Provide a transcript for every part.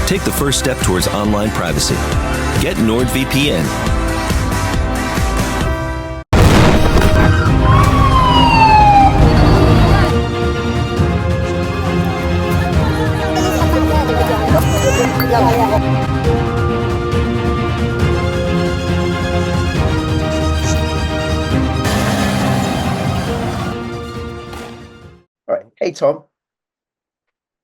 Take the first step towards online privacy. Get NordVPN. All right. Hey, Tom.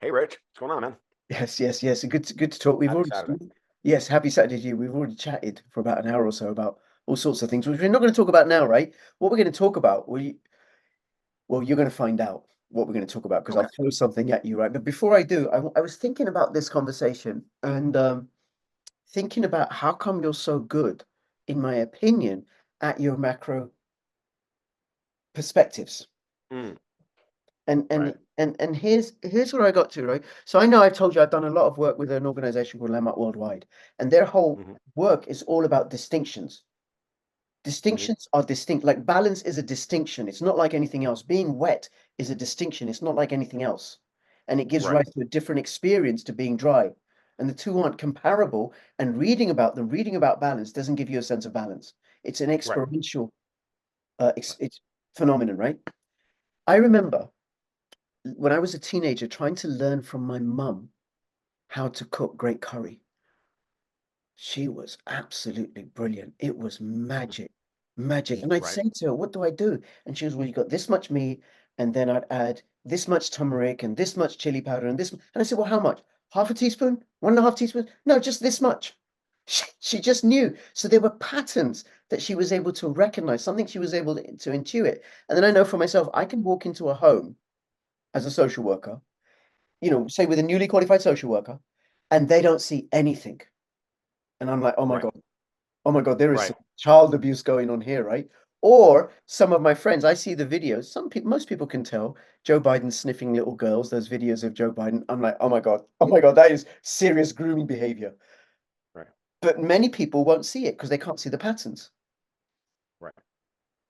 Hey, Rich, what's going on, man? Yes. Good to talk. Happy Saturday. Yes, happy Saturday to you. We've already chatted for about an hour or so about all sorts of things, which we're not going to talk about now, right? What we're going to talk about, well, you're going to find out what we're going to talk about because Okay. I'll throw something at you, right? But before I do, I was thinking about this conversation and thinking about how come you're so good, in my opinion, at your macro perspectives. Mm, And right. and and here's where I got to, right? So I know I've told you I've done a lot of work with an organization called Landmark Worldwide, and their whole Hmm. work is all about distinctions. Hmm. Distinctions are distinct. Like balance is a distinction. It's not like anything else. Being wet is a distinction. It's not like anything else. And it gives Right. rise to a different experience to being dry. And the two aren't comparable. And reading about balance doesn't give you a sense of balance. It's an Right. experiential Right. it's phenomenon, right? I remember when I was a teenager trying to learn from my mum how to cook great curry. She was absolutely brilliant. It was magic, magic. And I'd Right. say to her, "What do I do?" And she was, "Well, you got this much meat, and then I'd add this much turmeric and this much chili powder and this." And I said, "Well, how much? Half a teaspoon? 1.5 teaspoons? No, just this much." She just knew. So there were patterns that she was able to recognize, something she was able to intuit. And then I know for myself, I can walk into a home as a social worker, say with a newly qualified social worker, and they don't see anything. And I'm like, Right. oh my God, there is Right. some child abuse going on here, right? Or some of my friends, I see the videos. Most people can tell Joe Biden sniffing little girls, those videos of Joe Biden. I'm like, oh my God, that is serious grooming behavior. Right. But many people won't see it because they can't see the patterns. Right.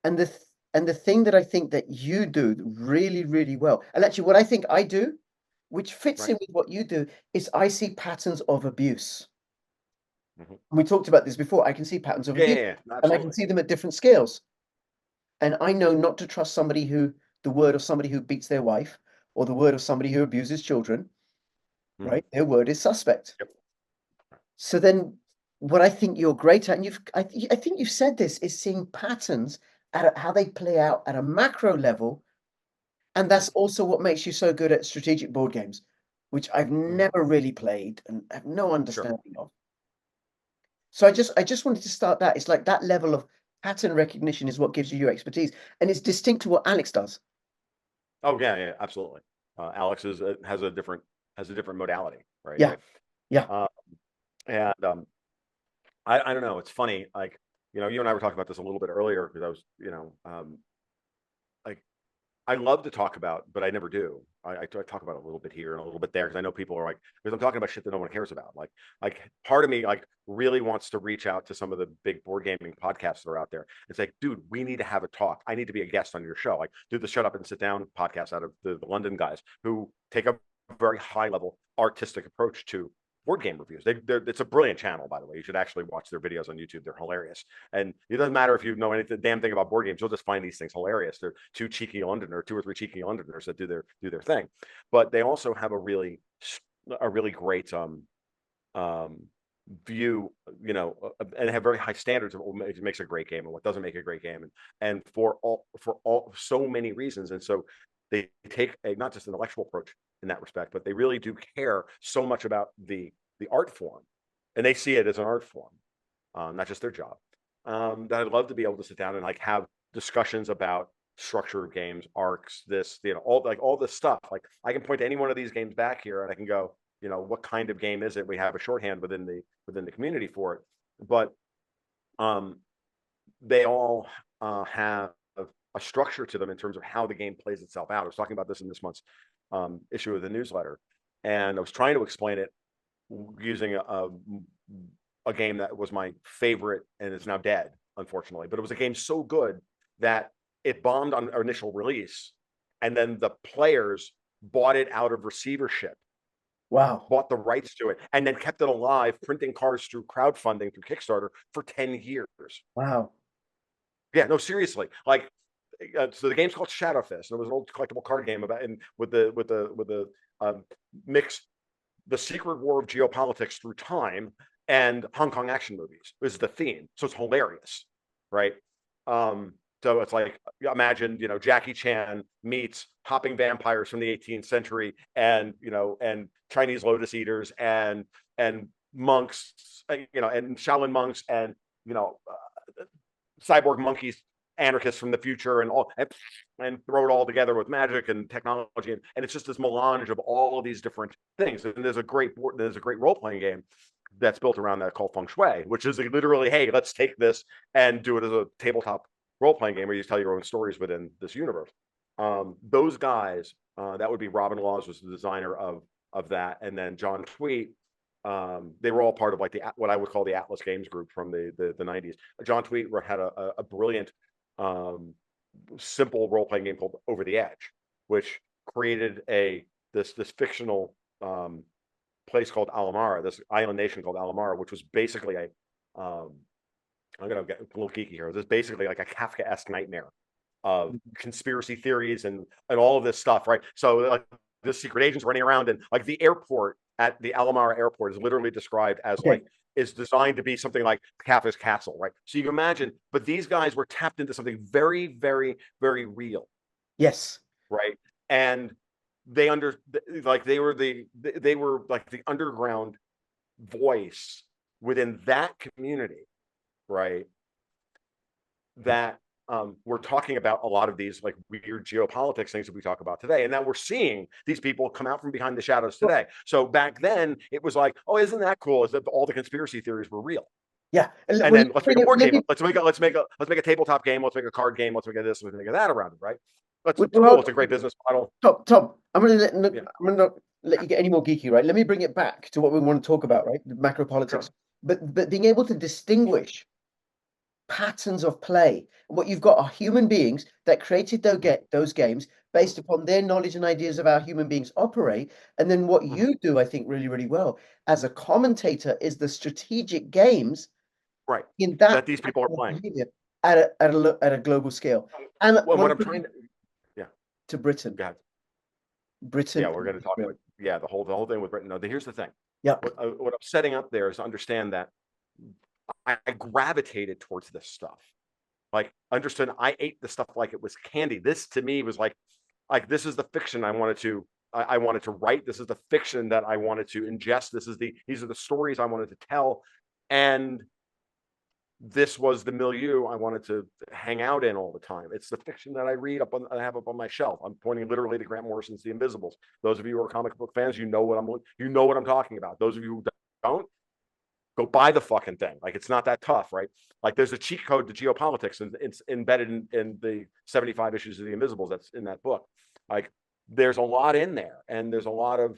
And the thing that I think that you do really, really well, and actually what I think I do, which fits Right. in with what you do, is I see patterns of abuse. Hmm. And we talked about this before. I can see patterns of Yeah. abuse, Yeah. Yeah. and I can Absolutely. see them at different scales. And I know not to trust the word of somebody who beats their wife, or the word of somebody who abuses children, Hmm. right? Their word is suspect. Yep. So then, what I think you're great at, and I think you've said this, is seeing patterns how they play out at a macro level. And Hmm. that's also what makes you so good at strategic board games, which I've Hmm. never really played and have no Sure. understanding of. So I just wanted to start that. It's like that level of pattern recognition is what gives you your expertise, and it's distinct to what Alex does. Oh, yeah. Yeah. Absolutely. Alex has a different modality, right? Yeah, yeah. Uh, and I don't know. It's funny. Like, you and I were talking about this a little bit earlier because I was, like, I love to talk about, but I never do. I talk about it a little bit here and a little bit there because I know people are like, because I'm talking about shit that no one cares about. Like part of me like really wants to reach out to some of the big board gaming podcasts that are out there. It's like, dude, we need to have a talk. I need to be a guest on your show. Like, do the Shut Up and Sit Down podcast out of the London guys who take a very high level artistic approach to board game reviews. It's a brilliant channel, by the way. You should actually watch their videos on YouTube. They're hilarious. And it doesn't matter if you know anything damn thing about board games, you'll just find these things hilarious. They're two or three cheeky Londoners that do their thing. But they also have a really great um view, and have very high standards of what makes a great game and what doesn't make a great game, and for all so many reasons. And so they take a not just an intellectual approach in that respect, but they really do care so much about the art form, and they see it as an art form, not just their job. That I'd love to be able to sit down and like have discussions about structure of games, arcs, this, all this stuff. Like I can point to any one of these games back here, and I can go, what kind of game is it? We have a shorthand within the community for it, but um, they all have a structure to them in terms of how the game plays itself out. I was talking about this in this month's issue of the newsletter, and I was trying to explain it using a game that was my favorite and is now dead, unfortunately. But it was a game so good that it bombed on initial release, and then the players bought it out of receivership Wow. bought the rights to it, and then kept it alive, printing cards through crowdfunding through Kickstarter for 10 years. Wow. Yeah, no, seriously. Like, so the game's called Shadowfist. And it was an old collectible card game about and with the mix the secret war of geopolitics through time and Hong Kong action movies is the theme. So it's hilarious, right? So it's like imagine, you know, Jackie Chan meets hopping vampires from the 18th century and, you know, and Chinese lotus eaters and monks, you know, and Shaolin monks and, you know, cyborg monkeys, anarchists from the future, and all and throw it all together with magic and technology, and it's just this melange of all of these different things. And there's a great role playing game that's built around that called Feng Shui, which is literally, hey, let's take this and do it as a tabletop role playing game where you tell your own stories within this universe. Those guys, that would be Robin Laws was the designer of that, and then John Tweet. They were all part of like what I would call the Atlas Games group from the 90s. John Tweet had a brilliant simple role-playing game called Over the Edge, which created this fictional place called Alamara, this island nation called Alamara, which was basically I'm gonna get a little geeky here. This is basically like a Kafka-esque nightmare of conspiracy theories and all of this stuff, right? So like the secret agents running around, and like the airport at the Alamara airport is literally described as like is designed to be something like Kafka's castle, right? So you can imagine, but these guys were tapped into something very, very, very real, Yes. right? And they they were like the underground voice within that community, right? That we're talking about a lot of these like weird geopolitics things that we talk about today. And now we're seeing these people come out from behind the shadows today. So back then it was like, oh, isn't that cool? Is that all the conspiracy theories were real? Yeah. And then let's make a board game. Let's make a tabletop game. Let's make a card game. Let's make a this. Let's make a that around it, right? It's cool. It's a great business model. Tom, I'm gonna not let you get any more geeky, right? Let me bring it back to what we want to talk about, right? The macro politics. Sure. But being able to distinguish patterns of play. What you've got are human beings that created those games based upon their knowledge and ideas of how human beings operate. And then what you do, I think, really, really well as a commentator is the strategic games, right? In that these people are playing at a global scale. And what I'm trying to Britain. Go ahead. Britain. Yeah, we're going to talk about the whole thing with Britain. No, here's the thing. Yeah. What I'm setting up there is to understand that I gravitated towards this stuff. Like, understood, I ate the stuff like it was candy. This to me was like this is the fiction I wanted to write. This is the fiction that I wanted to ingest. These are the stories I wanted to tell. And this was the milieu I wanted to hang out in all the time. It's the fiction that I read I have up on my shelf. I'm pointing literally to Grant Morrison's The Invisibles. Those of you who are comic book fans, you know what I'm talking about. Those of you who don't, go buy the fucking thing. Like, it's not that tough, right? Like, there's a cheat code to geopolitics, and it's embedded in the 75 issues of The Invisibles that's in that book. Like, there's a lot in there, and there's a lot of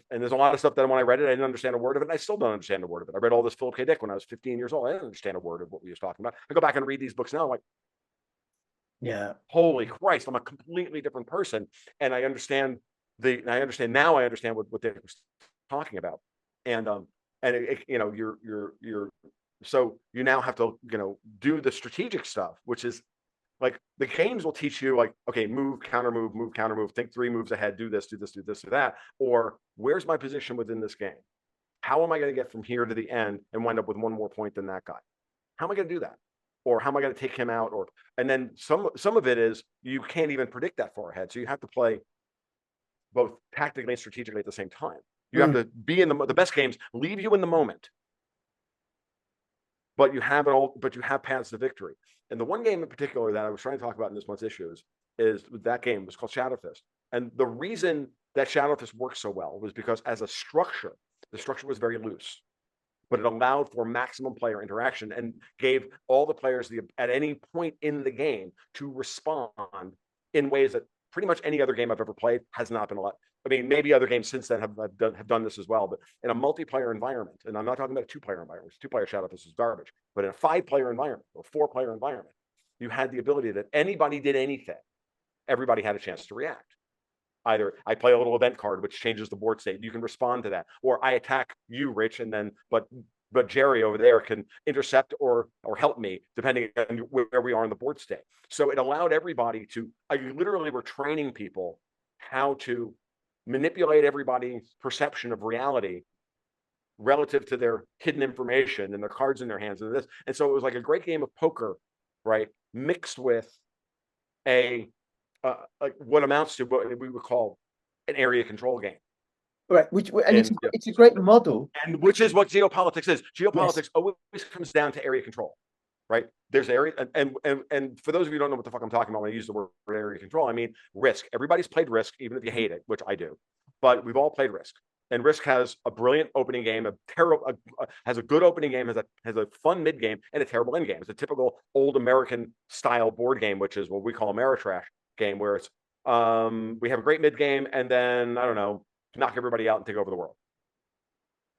stuff that when I read it, I didn't understand a word of it, and I still don't understand a word of it. I read all this Philip K. Dick when I was 15 years old. I didn't understand a word of what he was talking about. I go back and read these books now, I'm like, yeah, holy Christ, I'm a completely different person, and I understand now what they were talking about, and so you now have to do the strategic stuff, which is like the games will teach you, like, okay, move, counter move, think 3 moves ahead, do this, do that, or where's my position within this game? How am I going to get from here to the end and wind up with 1 more point than that guy? How am I going to do that? Or how am I going to take him out? And then some of it is you can't even predict that far ahead, so you have to play both tactically and strategically at the same time. You have to be in the best games leave you in the moment, but you have paths to victory. And the one game in particular that I was trying to talk about in this month's issues is that game was called Shadowfist. And the reason that Shadowfist worked so well was because as a structure, the structure was very loose, but it allowed for maximum player interaction and gave all the players at any point in the game to respond in ways that pretty much any other game I've ever played has not been allowed. I mean, maybe other games since then have done this as well, but in a multiplayer environment, and I'm not talking about a 2-player environment. 2-player Shadowfist is garbage, but in a 5-player environment or 4-player environment, you had the ability that anybody did anything, everybody had a chance to react. either I play a little event card, which changes the board state. You can respond to that, or I attack you, Rich, and then but Jerry over there can intercept or help me depending on where we are on the board state. So it allowed everybody to. I literally were training people how to manipulate everybody's perception of reality relative to their hidden information and their cards in their hands and this. And so it was like a great game of poker, right, mixed with a like what amounts to what we would call an area control game. Right, and And it's a great model. and which is what geopolitics is. Geopolitics always comes down to area control, right? There's area, and for those of you who don't know what the fuck I'm talking about when I use the word area control, I mean Risk. Everybody's played Risk, even if you hate it, which I do, but we've all played Risk. And Risk has a brilliant opening game, has a good opening game, has a fun mid game, and a terrible end game. It's a typical old American style board game, which is what we call Ameritrash game, where it's we have a great mid game, and then I don't know, knock everybody out and take over the world.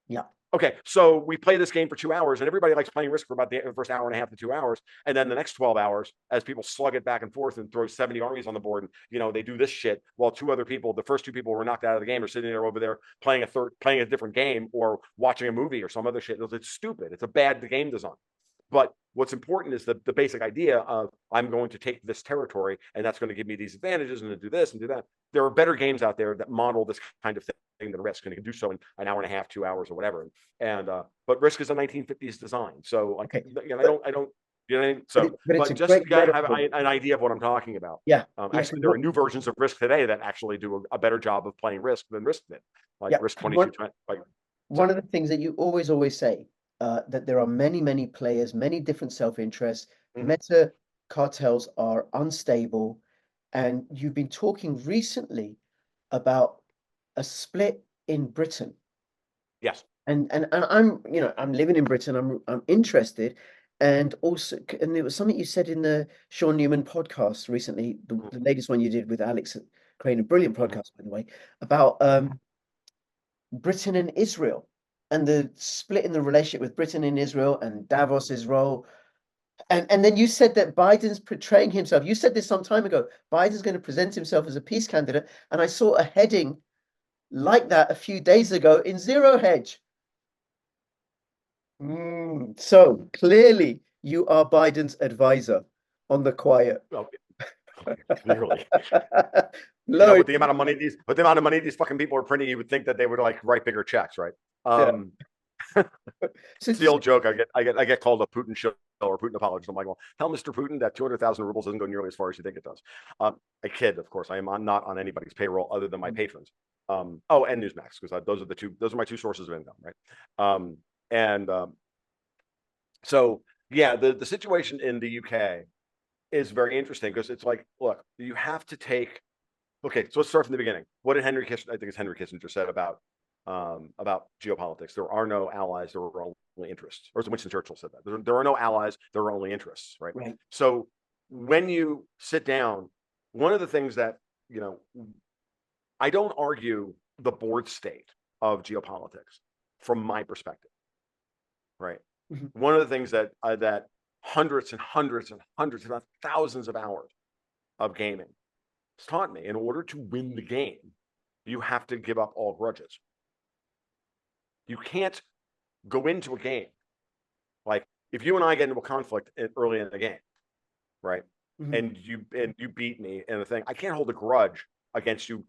Yeah. Okay, so we play this game for 2 hours, and everybody likes playing Risk for about the first hour and a half to 2 hours, and then the next 12 hours, as people slug it back and forth and throw 70 armies on the board, and they do this shit while two other people, the first two people who were knocked out of the game, are sitting there over there playing a different game or watching a movie or some other shit. It's stupid. It's a bad game design. But what's important is the basic idea of I'm going to take this territory and that's going to give me these advantages and to do this and do that. There are better games out there that model this kind of thing than Risk, and you can do so in an hour and a half, 2 hours, or whatever. And but Risk is a 1950s design, so like, Okay. I don't. You know what I mean? So, but just to have an idea of what I'm talking about. Yeah. Actually, there are new versions of Risk today that actually do a better job of playing Risk than Risk did, like Risk 2220. One of the things that you always say, that there are many players, many different self-interests. Meta cartels are unstable, and you've been talking recently about a split in Britain. Yes. And I'm I'm living in Britain. I'm interested, and also, and there was something you said in the Sean Newman podcast recently, the latest one you did with Alex Crane, a brilliant podcast, by the way, about Britain and Israel and the split in the relationship with Britain and Israel and Davos's role. And then you said that Biden's portraying himself. You said this some time ago. Biden's going to present himself as a peace candidate. And I saw a heading like that a few days ago in Zero Hedge. So clearly you are Biden's advisor on the quiet. Well, clearly. Low. With the amount of money these fucking people are printing, you would think that they would like write bigger checks, right? It's the old joke. I get called a Putin show or Putin apologist. I'm like, well, tell Mr. Putin that 200,000 rubles doesn't go nearly as far as you think it does. I kid, of course. I am not on anybody's payroll other than my patrons. And Newsmax, because those are my two sources of income, right? So yeah, the situation in the UK is very interesting because it's like, look, you have to take. Okay, so let's start from the beginning. What did Henry Kissinger? I think it's Henry Kissinger said about geopolitics. There are no allies. There are only interests. Or Winston Churchill said that. There are no allies. There are only interests. Right. So when you sit down, one of the things that I don't argue the board state of geopolitics from my perspective. Right. One of the things that hundreds and hundreds and hundreds, if not thousands of hours of gaming has taught me, in order to win the game, you have to give up all grudges. You can't go into a game like if you and I get into a conflict early in the game, right? And you beat me in a thing, I can't hold a grudge against you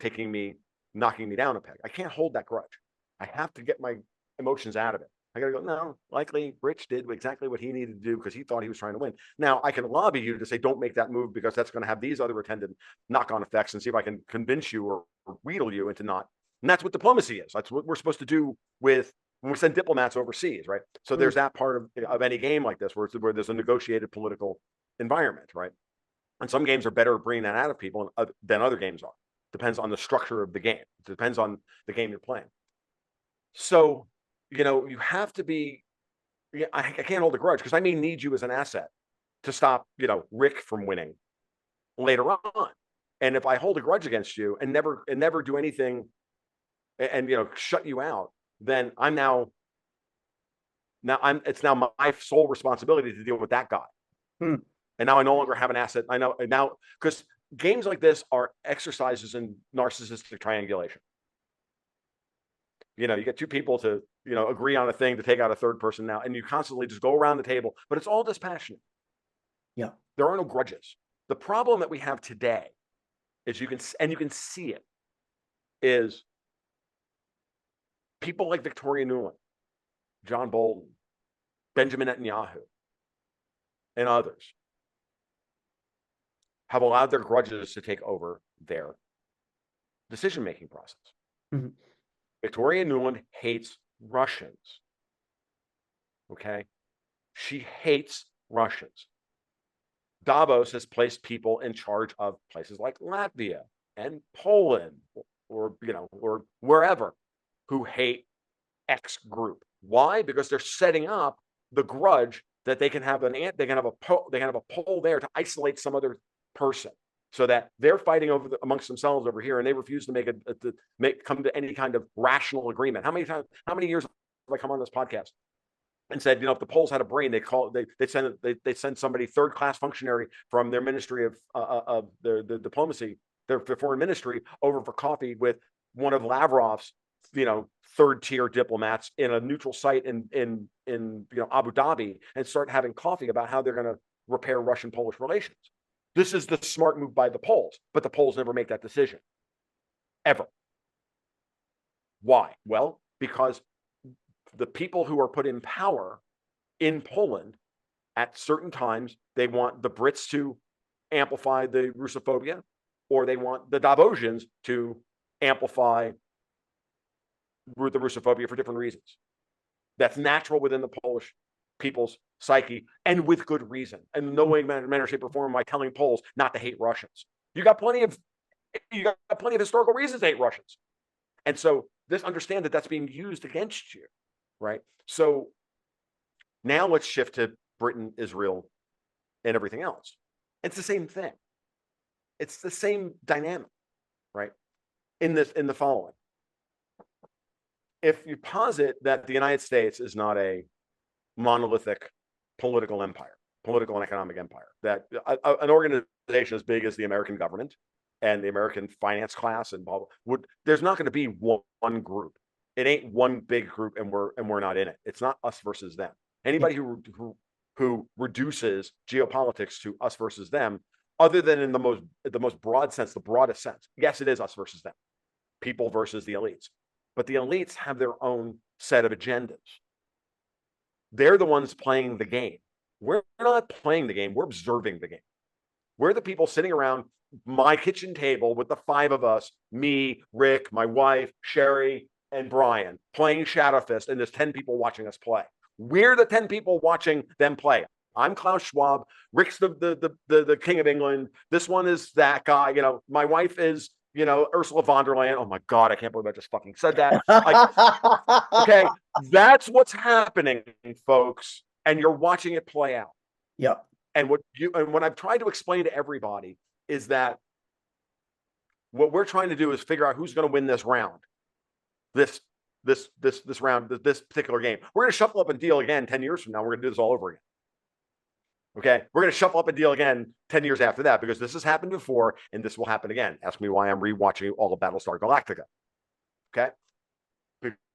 knocking me down a peg. I can't hold that grudge. I have to get my emotions out of it. I gotta go, no, likely Rich did exactly what he needed to do because he thought he was trying to win. Now, I can lobby you to say, don't make that move because that's going to have these other attendant knock-on effects, and see if I can convince you or wheedle you into not. And that's what diplomacy is. That's what we're supposed to do when we send diplomats overseas, right? So there's that part of any game like this where there's a negotiated political environment, right? And some games are better at bringing that out of people than other games are. Depends on the structure of the game. It depends on the game you're playing. So you have to be. I can't hold a grudge because I may need you as an asset to stop, Rick from winning later on. And if I hold a grudge against you and never do anything, and shut you out, then it's now my sole responsibility to deal with that guy. And now I no longer have an asset. I know now because games like this are exercises in narcissistic triangulation. You get two people to, agree on a thing to take out a third person now, and you constantly just go around the table, but it's all dispassionate. Yeah. There are no grudges. The problem that we have today is you can see it, is people like Victoria Nuland, John Bolton, Benjamin Netanyahu, and others have allowed their grudges to take over their decision-making process. Mm-hmm. Victoria Nuland hates Russians. Okay? She hates Russians. Davos has placed people in charge of places like Latvia and Poland or wherever who hate X group. Why? Because they're setting up the grudge that they can have a poll there to isolate some other person, so that they're fighting amongst themselves over here, and they refuse to come to any kind of rational agreement. How many years have I come on this podcast and said, if the Poles had a brain, they send somebody third-class functionary from their ministry of the diplomacy, their foreign ministry, over for coffee with one of Lavrov's third-tier diplomats in a neutral site in Abu Dhabi, and start having coffee about how they're going to repair Russian-Polish relations. This is the smart move by the Poles, but the Poles never make that decision, ever. Why? Well, because the people who are put in power in Poland at certain times, they want the Brits to amplify the Russophobia, or they want the Davosians to amplify the Russophobia for different reasons. That's natural within the Polish people's psyche, and with good reason. And no way, manner, shape, or form am I telling Poles not to hate Russians. You got plenty of historical reasons to hate Russians. And so understand that that's being used against you, right? So now let's shift to Britain, Israel, and everything else. It's the same thing. It's the same dynamic, right? In the following. If you posit that the United States is not a monolithic political and economic empire, that an organization as big as the American government and the American finance class and blah, blah, there's not going to be one group. It ain't one big group, and we're not in it. It's not us versus them. Anybody who reduces geopolitics to us versus them, other than in the most broad sense, the broadest sense, yes, it is us versus them, people versus the elites. But the elites have their own set of agendas. They're the ones playing the game. We're not playing the game. We're observing the game. We're the people sitting around my kitchen table with the five of us, me, Rick, my wife, Sherry, and Brian, playing Shadowfist, and there's 10 people watching us play. We're the 10 people watching them play. I'm Klaus Schwab. Rick's the king of England. This one is that guy. My wife is, Ursula von der Leyen. Oh my God, I can't believe I just fucking said that. Okay, that's what's happening, folks, and you're watching it play out. Yep. And what I've tried to explain to everybody is that what we're trying to do is figure out who's going to win this round, this round, this particular game. We're going to shuffle up and deal again 10 years from now. We're going to do this all over again. Okay, we're going to shuffle up and deal again 10 years after that, because this has happened before and this will happen again. Ask me why I'm rewatching all of Battlestar Galactica. Okay,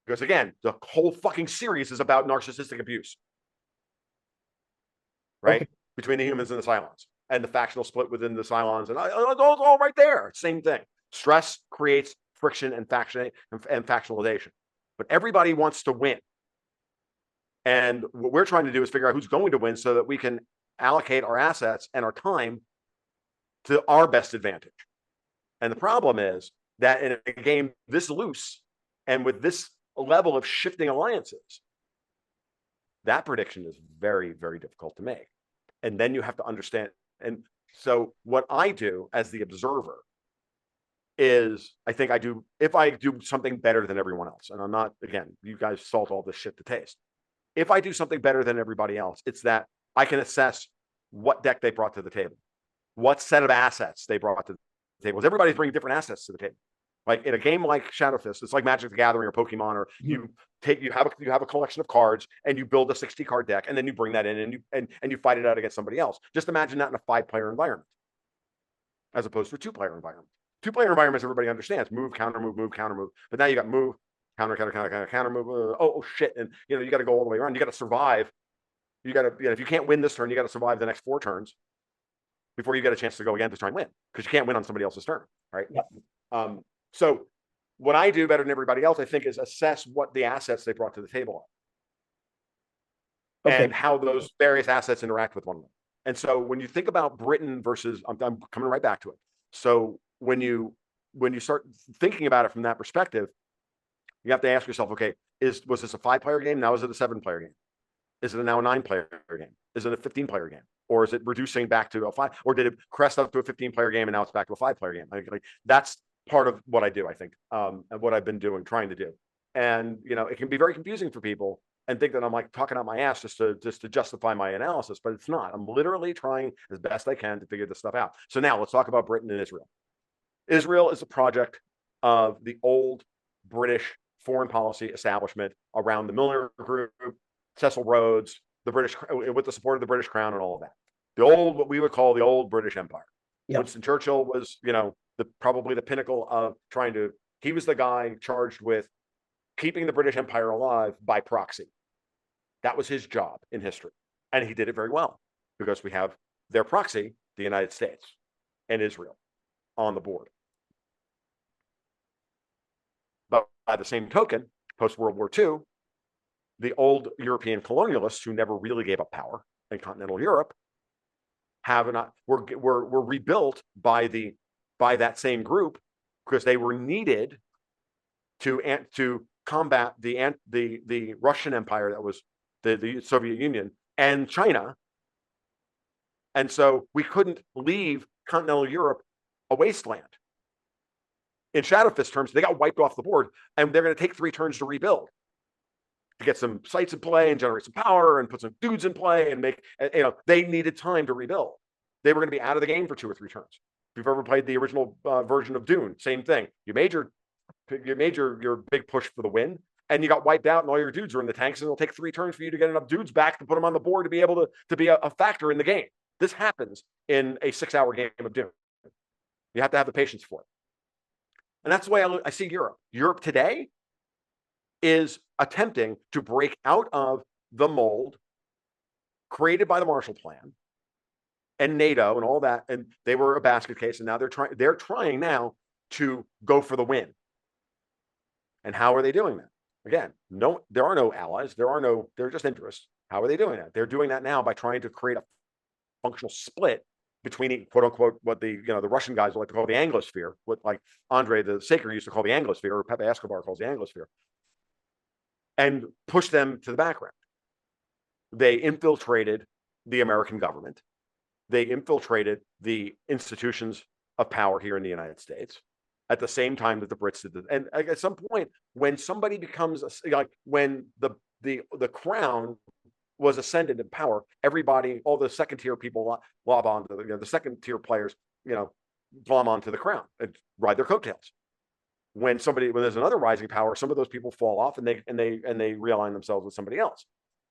because again, the whole fucking series is about narcissistic abuse, right? Okay. Between the humans and the Cylons, and the factional split within the Cylons, and it's all right there. Same thing. Stress creates friction and factionalization, but everybody wants to win. And what we're trying to do is figure out who's going to win, so that we can allocate our assets and our time to our best advantage. And the problem is that in a game this loose and with this level of shifting alliances, that prediction is very, very difficult to make. And then you have to understand. And so what I do as the observer is, if I do something better than everyone else, and I'm not, again, you guys salt all this shit to taste. If I do something better than everybody else, it's that I can assess what deck they brought to the table, what set of assets they brought to the table. Because everybody's bringing different assets to the table. Like in a game like Shadowfist, it's like Magic the Gathering or Pokemon, or you have a collection of cards and you build a 60 card deck, and then you bring that in and you fight it out against somebody else. Just imagine that in a 5-player environment. as opposed to a two-player environment. Two-player environments, everybody understands: move, counter, move, move, counter, move. But now you got move, counter, counter, counter, counter, counter, move. Oh shit! And you got to go all the way around. You got to survive. You got to, if you can't win this turn, you got to survive the next 4 turns before you get a chance to go again to try and win, because you can't win on somebody else's turn, right? Yep. So what I do better than everybody else, I think, is assess what the assets they brought to the table are, and how those various assets interact with one another. And so when you think about Britain versus, I'm coming right back to it. So when you start thinking about it from that perspective, you have to ask yourself, okay, was this a 5-player game? Now is it a 7-player game? Is it now a 9-player game? Is it a 15-player game? Or is it reducing back to a 5? Or did it crest up to a 15-player game and now it's back to a 5-player game? Like that's part of what I do, I think, and what I've been trying to do. And it can be very confusing for people and think that I'm like talking out my ass just to justify my analysis, but it's not. I'm literally trying as best I can to figure this stuff out. So now let's talk about Britain and Israel. Israel is a project of the old British foreign policy establishment around the Milner Group, Cecil Rhodes, the British, with the support of the British Crown and all of that. What we would call the old British Empire. Yep. Winston Churchill was, probably the pinnacle of he was the guy charged with keeping the British Empire alive by proxy. That was his job in history. And he did it very well, because we have their proxy, the United States and Israel, on the board. But by the same token, post-World War II, the old European colonialists who never really gave up power in continental Europe were rebuilt by that same group, because they were needed to combat the Russian Empire that was the Soviet Union and China. And so we couldn't leave continental Europe a wasteland. In Shadowfist terms, they got wiped off the board, and they're going to take 3 turns to rebuild, to get some sites in play and generate some power and put some dudes in play and make, they needed time to rebuild. They were going to be out of the game for 2 or 3 turns. If you've ever played the original version of Dune, same thing. You made your big push for the win, and you got wiped out, and all your dudes are in the tanks, and it'll take 3 turns for you to get enough dudes back to put them on the board to be able to be a factor in the game. This happens in a 6-hour game of Dune. You have to have the patience for it. And that's the way I see Europe. Europe today is attempting to break out of the mold created by the Marshall Plan and NATO and all that. And they were a basket case, and now they're trying now to go for the win. And how are they doing that? Again, there are no allies. They're just interests. How are they doing that? They're doing that now by trying to create a functional split between, quote unquote, what the Russian guys like to call the Anglosphere, what like Andre the Saker used to call the Anglosphere, or Pepe Escobar calls the Anglosphere, and push them to the background. They infiltrated the American government. They infiltrated the institutions of power here in the United States at the same time that the Brits did. And at some point, when somebody becomes when the crown was ascended in power, everybody, all the second tier people lob onto the second tier players, glom onto the crown and ride their coattails. When there's another rising power, some of those people fall off and they realign themselves with somebody else.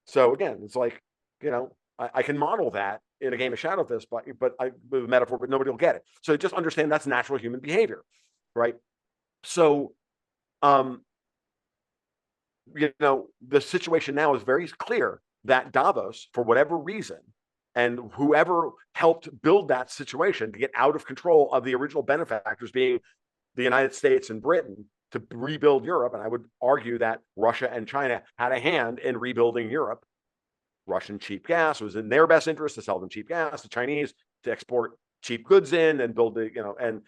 So again, it's like, I can model that in a game of Shadowfist, but with a metaphor, but nobody will get it. So just understand that's natural human behavior, right? So, the situation now is very clear that Davos, for whatever reason, and whoever helped build that situation to get out of control of the original benefactors being the United States and Britain to rebuild Europe, and I would argue that Russia and China had a hand in rebuilding Europe. Russian cheap gas was in their best interest to sell them cheap gas, the Chinese to export cheap goods in and build and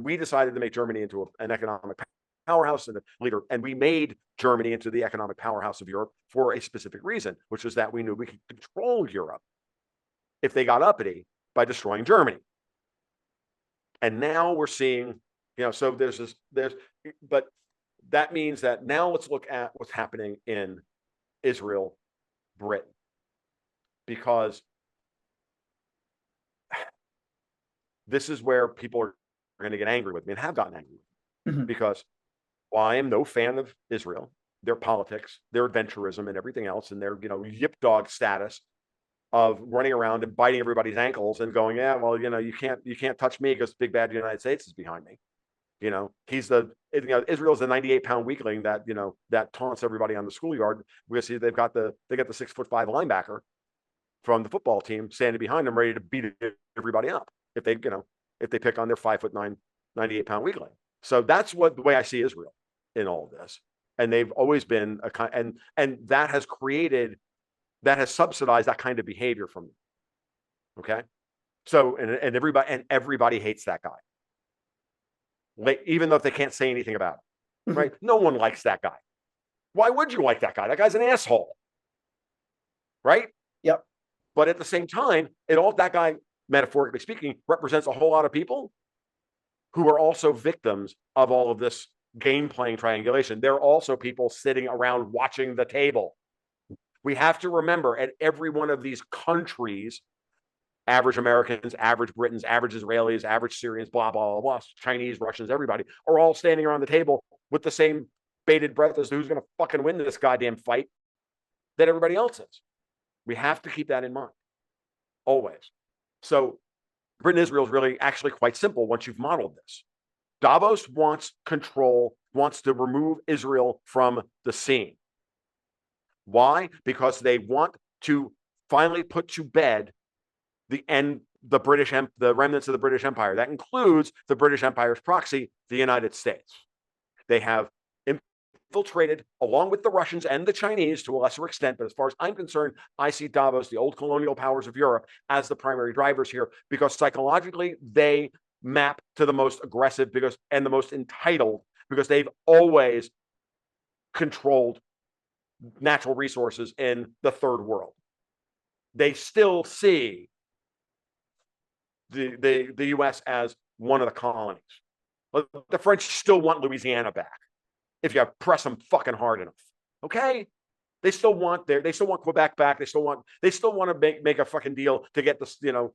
we decided to make Germany into an economic powerhouse and a leader, and we made Germany into the economic powerhouse of Europe for a specific reason, which was that we knew we could control Europe if they got uppity by destroying Germany. And now we're seeing, so but that means that now let's look at what's happening in Israel, Britain, because this is where people are going to get angry with me and have gotten angry with me, because while I am no fan of Israel, their politics, their adventurism and everything else, and their, yip dog status, of running around and biting everybody's ankles and going, yeah, well, you can't touch me because big bad United States is behind me. He's Israel's the 98-pound weakling that, that taunts everybody on the schoolyard because they got the 6'5" linebacker from the football team standing behind them, ready to beat everybody up if they pick on their 5'9", 98-pound weakling. So that's the way I see Israel in all of this. And they've always been and that has subsidized that kind of behavior from them. Okay. So, and everybody hates that guy. Even though if they can't say anything about it, right? No one likes that guy. Why would you like that guy? That guy's an asshole, right? Yep. But at the same time, that guy, metaphorically speaking, represents a whole lot of people who are also victims of all of this game playing triangulation. They're also people sitting around watching the table. We have to remember at every one of these countries, average Americans, average Britons, average Israelis, average Syrians, blah, blah, blah, blah, Chinese, Russians, everybody are all standing around the table with the same bated breath as to who's going to fucking win this goddamn fight that everybody else is. We have to keep that in mind, always. So Britain and Israel is really actually quite simple once you've modeled this. Davos wants control, wants to remove Israel from the scene. Why? Because they want to finally put to bed the remnants of the British Empire. That includes the British Empire's proxy, the United States. They have infiltrated, along with the Russians and the Chinese to a lesser extent, but as far as I'm concerned, I see Davos, the old colonial powers of Europe, as the primary drivers here, because psychologically they map to the most aggressive and the most entitled, because they've always controlled natural resources in the third world. They still see the US as one of the colonies. The French still want Louisiana back if you press them fucking hard enough. Okay? They still want Quebec back. They still want to make a fucking deal to get this, the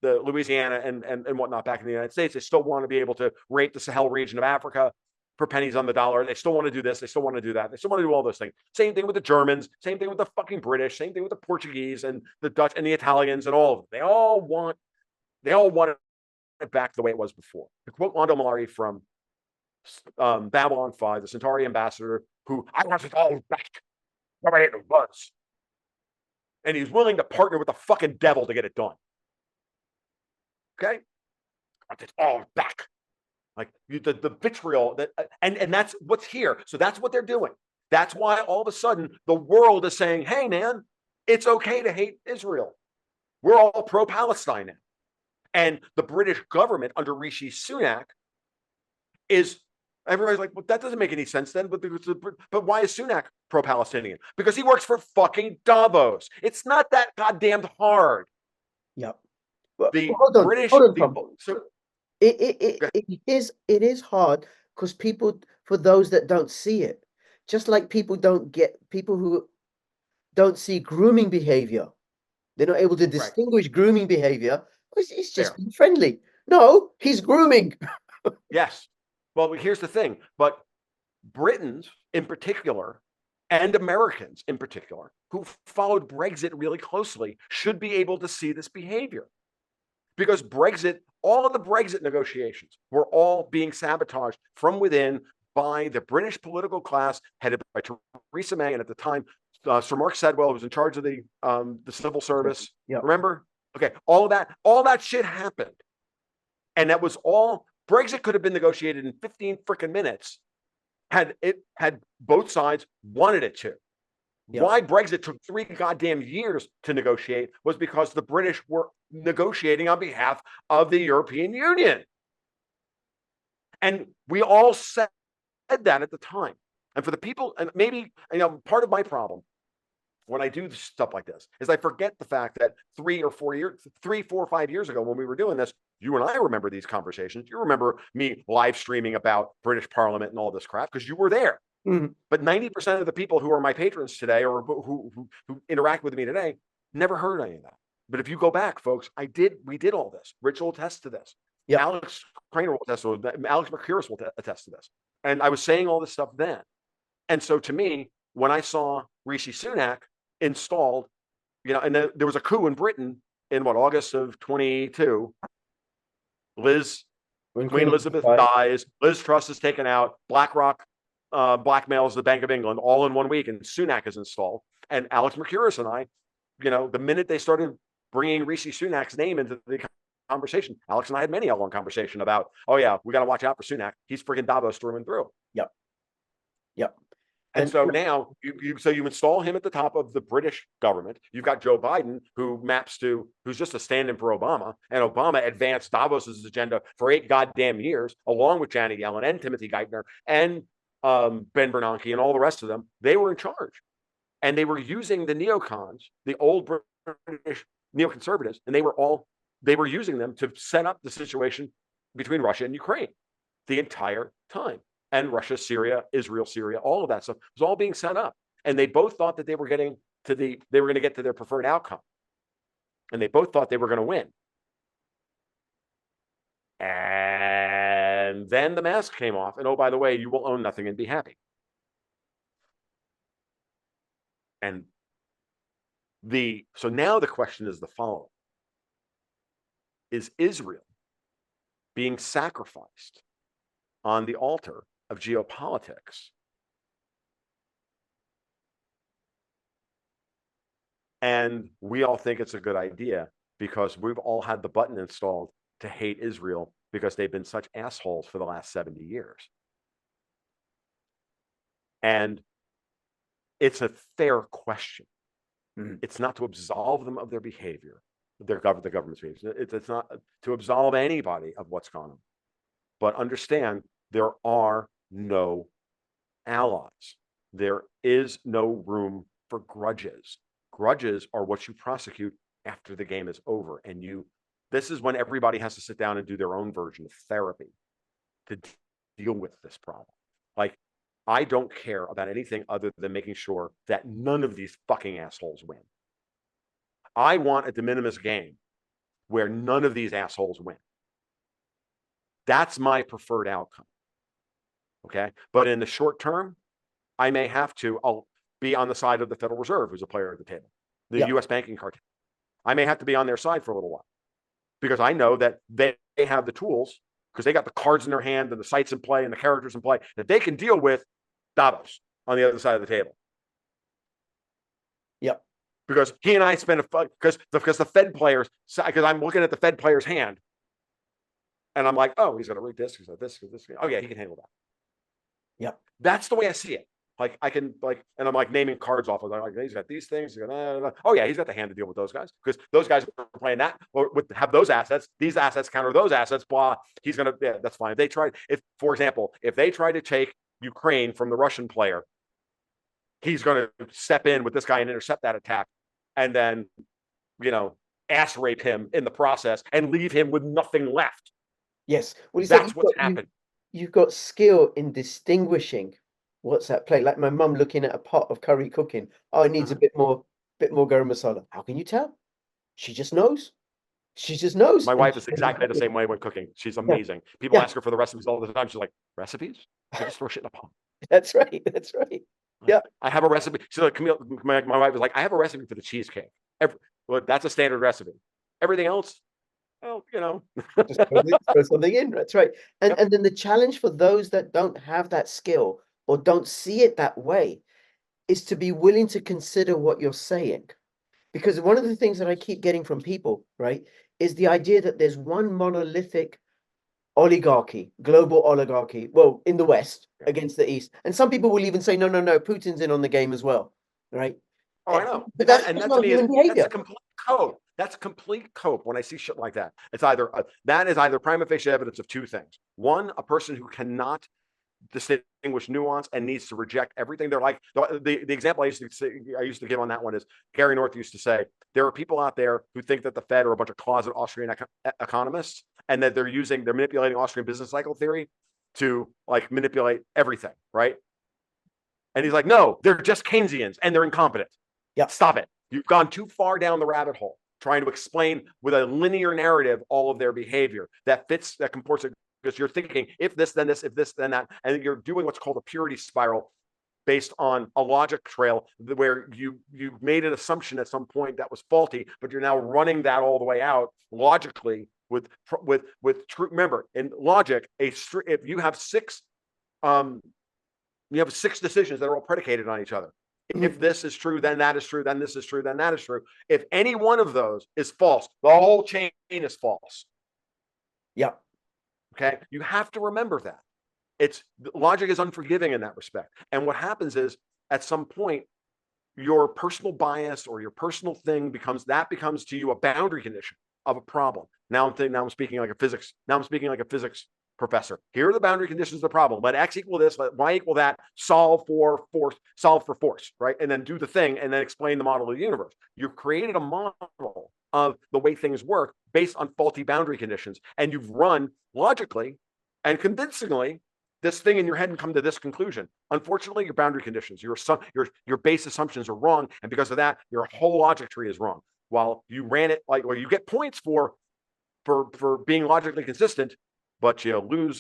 Louisiana and whatnot back in the United States. They still want to be able to rape the Sahel region of Africa for pennies on the dollar. They still want to do this. They still want to do that. They still want to do all those things. Same thing with the Germans. Same thing with the fucking British. Same thing with the Portuguese and the Dutch and the Italians and all of them. They all want it back the way it was before. To quote Londo Mollari from Babylon 5, the Centauri ambassador, who I want it all back the way it was. And he's willing to partner with the fucking devil to get it done. Okay? I want it all back. Like the vitriol and that's what's here. So that's what they're doing. That's why all of a sudden the world is saying, hey man, it's okay to hate Israel. We're all pro-Palestine now. And the British government under Rishi Sunak everybody's like, well, that doesn't make any sense then. But why is Sunak pro-Palestinian? Because he works for fucking Davos. It's not that goddamn hard. Yep. Hold on, it is hard because for those that don't see it, just like people who don't see grooming behavior, they're not able to distinguish grooming behavior. It's just friendly. No, he's grooming. Yes. Well, here's the thing. But Britons in particular, and Americans in particular, who followed Brexit really closely, should be able to see this behavior. Because all of the Brexit negotiations were all being sabotaged from within by the British political class headed by Theresa May, and at the time, Sir Mark Sedwell, who was in charge of the civil service. Yep. Remember? Okay, all that shit happened. And that was all. Brexit could have been negotiated in 15 freaking minutes had both sides wanted it to. Yep. Why Brexit took 3 goddamn years to negotiate was because the British were negotiating on behalf of the European Union. And we all said that at the time. And for the people, and maybe, part of my problem when I do stuff like this is I forget the fact that 3 or 4 or 5 years ago when we were doing this, you and I remember these conversations. You remember me live streaming about British Parliament and all this crap because you were there. Mm-hmm. But 90% of the people who are my patrons today or who interact with me today never heard any of that. But if you go back, folks, we did all this. Rich will attest to this. Yep. Alex Craner will attest to this. Alex Mercuris will attest to this. And I was saying all this stuff then. And so to me, when I saw Rishi Sunak installed and then there was a coup in Britain in August of 22. Queen Elizabeth dies. Liz Truss is taken out. BlackRock blackmails the Bank of England all in 1 week, and Sunak is installed. And Alex Mercouris and I, the minute they started bringing Rishi Sunak's name into the conversation, Alex and I had many a long conversation about, oh yeah, we got to watch out for Sunak. He's friggin' Davos through and through. Yep. And so now you install him at the top of the British government. You've got Joe Biden, who's just a stand-in for Obama, and Obama advanced Davos's agenda for 8 goddamn years, along with Janet Yellen and Timothy Geithner and Ben Bernanke and all the rest of them. They were in charge, and they were using the neocons, the old British neoconservatives, and they were using them to set up the situation between Russia and Ukraine the entire time. And Russia, Syria, Israel, Syria, all of that stuff was all being set up. And they both thought that they were going to get to their preferred outcome. And they both thought they were going to win. And then the mask came off. And oh, by the way, you will own nothing and be happy. And so now the question is the following. Is Israel being sacrificed on the altar of geopolitics? And we all think it's a good idea because we've all had the button installed to hate Israel because they've been such assholes for the last 70 years. And it's a fair question. It's not to absolve them of their behavior, the government's behavior. It's not to absolve anybody of what's gone on. But understand, there are no allies. There is no room for grudges. Grudges are what you prosecute after the game is over. And this is when everybody has to sit down and do their own version of therapy to deal with this problem. Like, I don't care about anything other than making sure that none of these fucking assholes win. I want a de minimis game where none of these assholes win. That's my preferred outcome. Okay. But in the short term, I'll be on the side of the Federal Reserve, who's a player at the table, the US banking cartel. I may have to be on their side for a little while because I know that they have the tools, because they got the cards in their hand and the sites in play and the characters in play, that they can deal with Davos on the other side of the table. Yep. Because he and I spent because the Fed players, because I'm looking at the Fed player's hand, and I'm like, oh, he's got to read this, he's got this. Oh yeah, he can handle that. Yep. That's the way I see it. Like I can and I'm like naming cards off. I'm like, he's got these things. Oh yeah, he's got the hand to deal with those guys because those guys are playing that or have those assets. These assets counter those assets. Blah. He's gonna. Yeah, that's fine. For example, if they try to take Ukraine from the Russian player, he's going to step in with this guy and intercept that attack, and then ass rape him in the process and leave him with nothing left. Yes, well, that's what's happened. You've got skill in distinguishing what's at play. Like my mum looking at a pot of curry cooking. Oh, it needs a bit more garam masala. How can you tell? She just knows. She just knows. My wife is exactly the same way when cooking. She's amazing. Yeah. People ask her for the recipes all the time. She's like, recipes? I just throw shit in a pot. That's right. That's right. Yeah. I have a recipe. She's like, Camille, my wife is like, I have a recipe for the cheesecake. Well, that's a standard recipe. Everything else, well, just throw something in. That's right. And then the challenge for those that don't have that skill or don't see it that way is to be willing to consider what you're saying. Because one of the things that I keep getting from people, right, is the idea that there's one monolithic oligarchy, global oligarchy, well, in the West against the East. And some people will even say, no, Putin's in on the game as well, right? Oh, I know. But that's a complete cope. That's a complete cope when I see shit like that. It's either that is either prima facie evidence of two things. One, a person who cannot distinguish nuance and needs to reject everything. They're like the example I used to give on that one is Gary North used to say there are people out there who think that the Fed are a bunch of closet Austrian economists and that they're manipulating Austrian business cycle theory to manipulate everything, right? And he's like, no, they're just Keynesians and they're incompetent. Yeah, stop it. You've gone too far down the rabbit hole trying to explain with a linear narrative all of their behavior that comports it, because you're thinking if this, then this, if this, then that, and you're doing what's called a purity spiral based on a logic trail where you made an assumption at some point that was faulty, but you're now running that all the way out logically with true. Remember, in logic, if you have six decisions that are all predicated on each other. If this is true, then that is true, then this is true, then that is true. If any one of those is false, the whole chain is false. Yeah. Okay. You have to remember that. Logic is unforgiving in that respect. And what happens is at some point, your personal bias or your personal thing becomes to you a boundary condition of a problem. Now I'm speaking like a physics professor. Here are the boundary conditions of the problem. Let X equal this, let Y equal that, solve for force, right? And then do the thing and then explain the model of the universe. You've created a model of the way things work based on faulty boundary conditions. And you've run logically and convincingly this thing in your head and come to this conclusion. Unfortunately, your boundary conditions, your base assumptions are wrong. And because of that, your whole logic tree is wrong. While you ran it you get points for being logically consistent, but you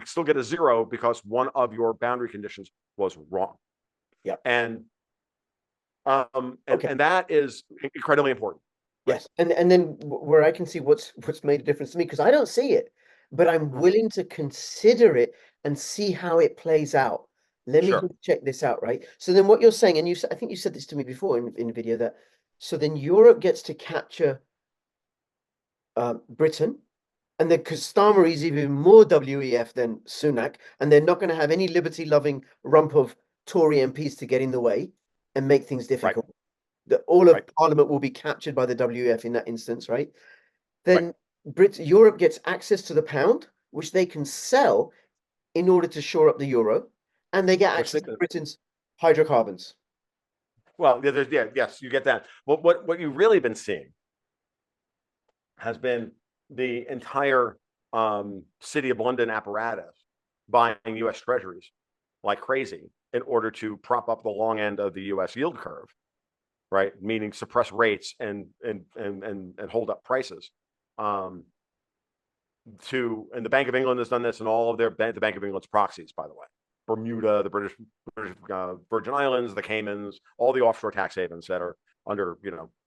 still get a 0 because one of your boundary conditions was wrong. Yeah. And that is incredibly important. Yes. And then where I can see what's made a difference to me, because I don't see it, but I'm willing to consider it and see how it plays out. Let me check this out, right? So then what you're saying, and I think you said this to me before in the video, that so then Europe gets to capture Britain, and then Starmer is even more WEF than Sunak, and they're not going to have any liberty-loving rump of Tory MPs to get in the way and make things difficult. Right. All of Parliament will be captured by the WEF in that instance, right? Then Europe gets access to the pound, which they can sell in order to shore up the euro, and they get access to Britain's hydrocarbons. Well, yes, you get that. What you've really been seeing has been the entire City of London apparatus buying U.S. treasuries like crazy in order to prop up the long end of the U.S. yield curve, right? Meaning suppress rates and hold up prices. And the Bank of England has done this, and all of the Bank of England's proxies, by the way. Bermuda, the British Virgin Islands, the Caymans, all the offshore tax havens that are under,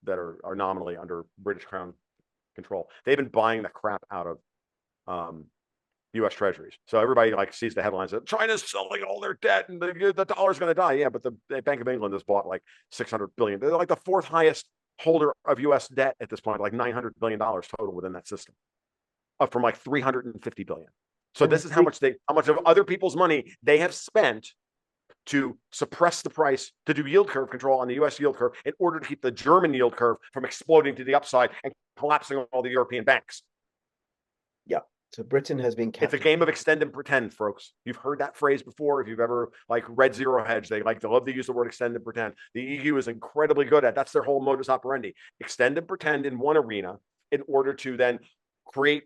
that are nominally under British Crown control. They've been buying the crap out of U.S. treasuries. So everybody sees the headlines that China's selling all their debt and the dollar's going to die. Yeah, but the Bank of England has bought like $600 billion. They're like the fourth highest holder of U.S. debt at this point, like $900 billion total within that system, up from like $350 billion. So this is how much of other people's money they have spent to suppress the price, to do yield curve control on the U.S. yield curve in order to keep the German yield curve from exploding to the upside and collapsing on all the European banks. Yeah. So Britain has been captured. It's a game of extend and pretend, folks. You've heard that phrase before. If you've ever read Zero Hedge, they love to use the word extend and pretend. The EU is incredibly good at. That's their whole modus operandi. Extend and pretend in one arena in order to then create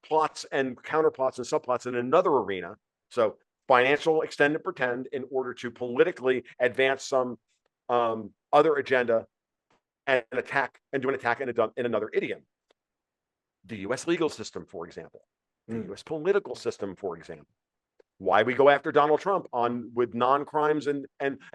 plots and counterplots and subplots in another arena. So financial extend and pretend in order to politically advance some other agenda and do an attack in another idiom. The U.S. legal system, for example, the U.S. political system, for example. Why we go after Donald Trump with non-crimes and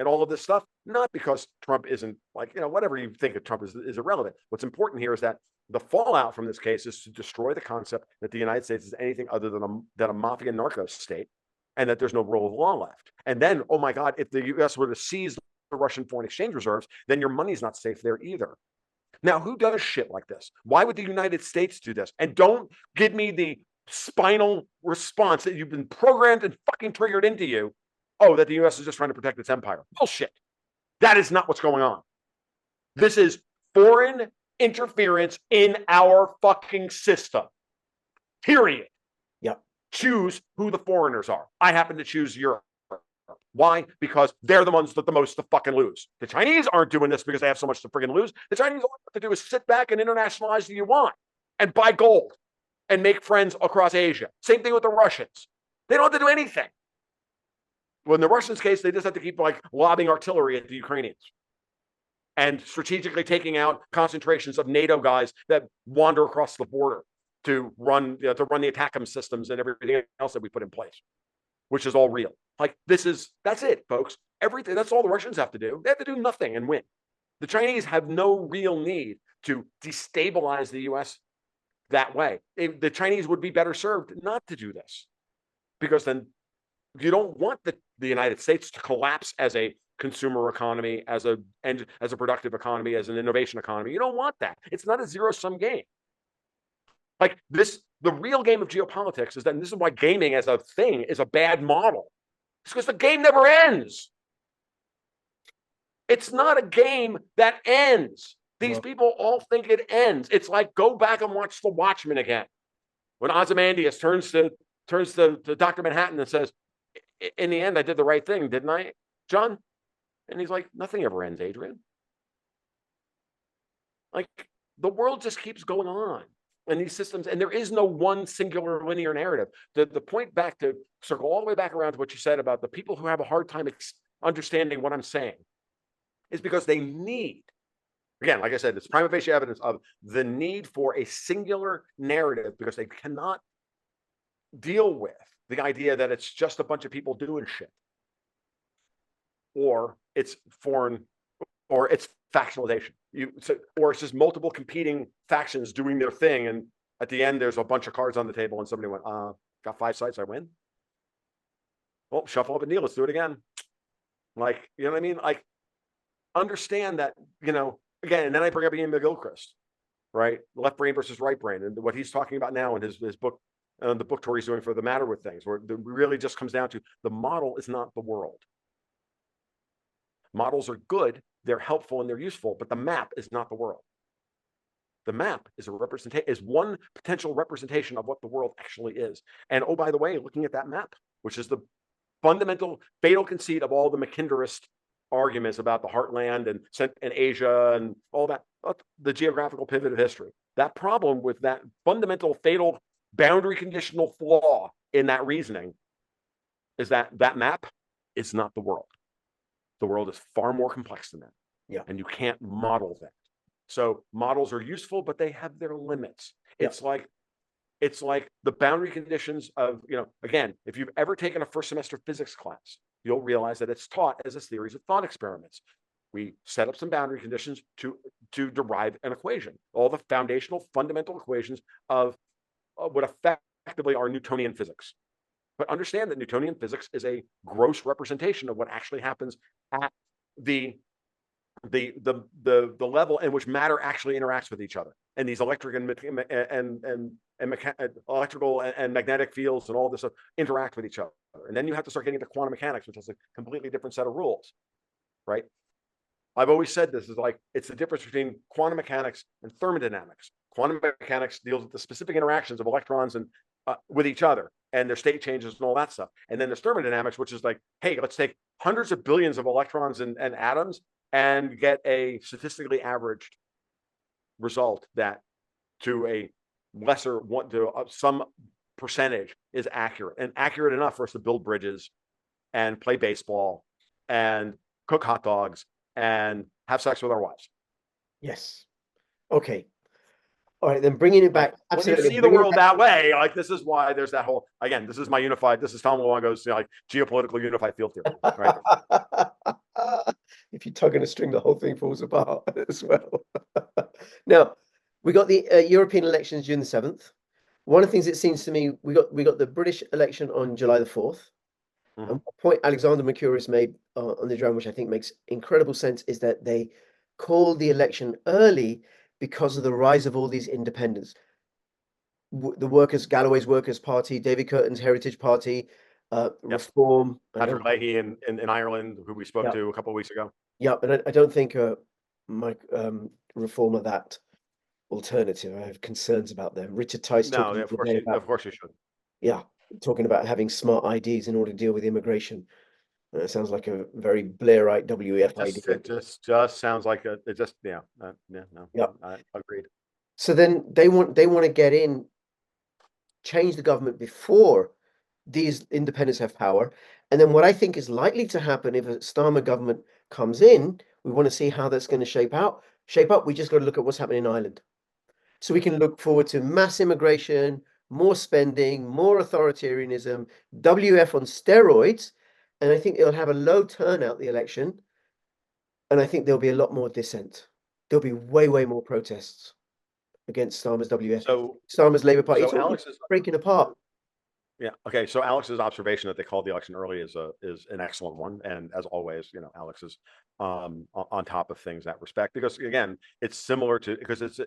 all of this stuff? Not because Trump isn't whatever you think of Trump is irrelevant. What's important here is that the fallout from this case is to destroy the concept that the United States is anything other than a mafia narco state, and that there's no rule of law left. And then, oh my God, if the U.S. were to seize the Russian foreign exchange reserves, then your money's not safe there either. Now, who does shit like this? Why would the United States do this? And don't give me the spinal response that you've been programmed and fucking triggered into you. Oh, that the U.S. is just trying to protect its empire. Bullshit. That is not what's going on. This is foreign interference in our fucking system. Period. Yep. Choose who the foreigners are. I happen to choose Europe. Why? Because they're the ones with the most to fucking lose. The Chinese aren't doing this because they have so much to friggin' lose. The Chinese, all they have to do is sit back and internationalize the yuan and buy gold and make friends across Asia. Same thing with the Russians. They don't have to do anything. Well, in the Russians' case, they just have to keep lobbing artillery at the Ukrainians and strategically taking out concentrations of NATO guys that wander across the border to run the ATACMS systems and everything else that we put in place, which is all real. That's it, folks. everything. That's all the Russians have to do. They have to do nothing and win. The Chinese have no real need to destabilize the US that way. The Chinese would be better served not to do this, because then you don't want the United States to collapse as a consumer economy, as a productive economy, as an innovation economy. You don't want that. It's not a zero-sum game. Like this, the real game of geopolitics is that, and this is why gaming as a thing is a bad model. It's because the game never ends. It's not a game that ends. These people all think it ends. It's like, go back and watch The Watchmen again. When Ozymandias turns to Dr. Manhattan and says, in the end, I did the right thing, didn't I, John? And he's like, nothing ever ends, Adrian. Like, the world just keeps going on. And these systems, and there is no one singular linear narrative. The point, back to circle all the way back around to what you said about the people who have a hard time understanding what I'm saying, is because they need, again, like I said, it's prima facie evidence of the need for a singular narrative, because they cannot deal with the idea that it's just a bunch of people doing shit, or it's foreign, or it's factionalization. Or it's just multiple competing factions doing their thing, and at the end there's a bunch of cards on the table and somebody went, got 5 sites, I win. Well, shuffle up and deal, let's do it again. Like, you know what I mean? Like, understand that, you know, again, and then I bring up Ian McGilchrist, right? Left brain versus right brain, and what he's talking about now in his book, the book tour he's doing for The Matter with Things, where it really just comes down to the model is not the world. Models are good, they're helpful and they're useful, but the map is not the world. The map is one potential representation of what the world actually is. And oh, by the way, looking at that map, which is the fundamental fatal conceit of all the Mackinderist arguments about the heartland and Asia and all that, the geographical pivot of history. That problem with that fundamental fatal boundary conditional flaw in that reasoning is that that map is not the world. The world is far more complex than that. Yeah. And you can't model that. So models are useful, but they have their limits. Yeah. It's like the boundary conditions of, you know, again, if you've ever taken a first semester physics class, you'll realize that it's taught as a series of thought experiments. We set up some boundary conditions to derive an equation, all the foundational fundamental equations of what effectively are Newtonian physics. But understand that Newtonian physics is a gross representation of what actually happens at the level in which matter actually interacts with each other, and these electric and electrical and magnetic fields and all this stuff interact with each other. And then you have to start getting into quantum mechanics, which is a completely different set of rules, right? I've always said this is like, it's the difference between quantum mechanics and thermodynamics. Quantum mechanics deals with the specific interactions of electrons and with each other and their state changes and all that stuff. And then there's thermodynamics, which is like, hey, let's take hundreds of billions of electrons and atoms and get a statistically averaged result that to a lesser one, to some percentage is accurate, and accurate enough for us to build bridges and play baseball and cook hot dogs and have sex with our wives. Yes. Okay. All right, then bringing it back. When you see the world that way, like, this is why there's that whole, again, this is Tom Luongo's, you know, like, geopolitical unified field theory, right? If you tug on a string, the whole thing falls apart as well. Now, we got the European elections June the 7th. One of the things it seems to me, we got the British election on July the 4th. Mm-hmm. And a point Alexander Mercouris made on the drum, which I think makes incredible sense, is that they called the election early because of the rise of all these independents. The Galloway's Workers' Party, David Curtin's Heritage Party, Reform. Patrick Leahy in Ireland, who we spoke to a couple of weeks ago. Yeah, and I don't think Reform are that alternative. I have concerns about them. Richard Tice. No, of course you should. Yeah, talking about having smart IDs in order to deal with immigration. It sounds like a very Blairite WEF idea. It just sounds like agreed. So then they want to get in, change the government before these independents have power. And then what I think is likely to happen if a Starmer government comes in, we want to see how that's going to shape up. We just got to look at what's happening in Ireland. So we can look forward to mass immigration, more spending, more authoritarianism, WF on steroids, and I think it'll have a low turnout, the election, and I think there'll be a lot more dissent. There'll be way more protests against Starmer's WF. So, Starmer's Labour Party. It's so already Alex's breaking apart. Yeah. Okay. So Alex's observation that they called the election early is an excellent one, and as always, Alex is on top of things in that respect, because again, it's similar to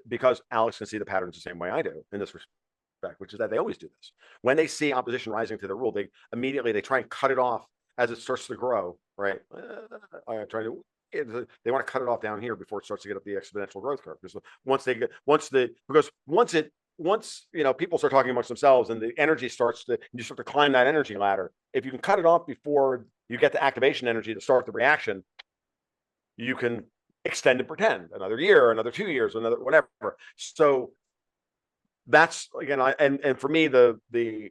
because Alex can see the patterns the same way I do in this respect, which is that they always do this when they see opposition rising to the rule. They immediately try and cut it off as it starts to grow. Right. They want to cut it off down here before it starts to get up the exponential growth curve. Because once people start talking amongst themselves and the energy you start to climb that energy ladder. If you can cut it off before you get the activation energy to start the reaction, you can extend and pretend another year, another 2 years, another whatever. So that's again, and for me, the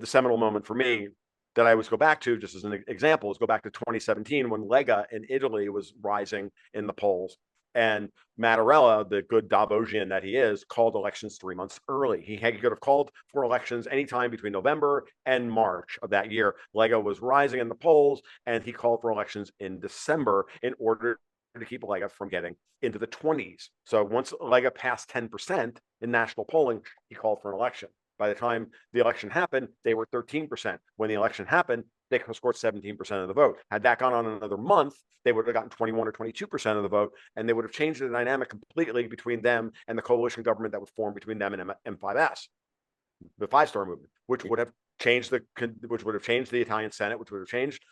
seminal moment for me that I always go back to, just as an example, is go back to 2017 when Lega in Italy was rising in the polls. And Mattarella, the good Davosian that he is, called elections 3 months early. He could have called for elections anytime between November and March of that year. Lega was rising in the polls, and he called for elections in December in order to keep Lega from getting into the 20s. So once Lega passed 10% in national polling, he called for an election. By the time the election happened, they were 13%. When the election happened, they scored 17% of the vote. Had that gone on another month, they would have gotten 21 or 22% of the vote, and they would have changed the dynamic completely between them and the coalition government that would form between them and M5S, the Five Star Movement, which would have changed the Italian Senate, which would have changed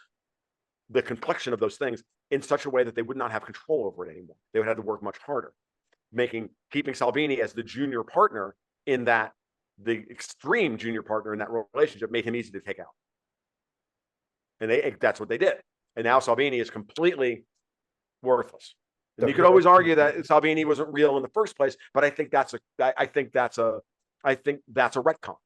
the complexion of those things in such a way that they would not have control over it anymore. They would have to work much harder, keeping Salvini as the junior partner in that. The extreme junior partner in that relationship made him easy to take out. And that's what they did. And now Salvini is completely worthless. And you could always argue that Salvini wasn't real in the first place, but I think that's a retcon.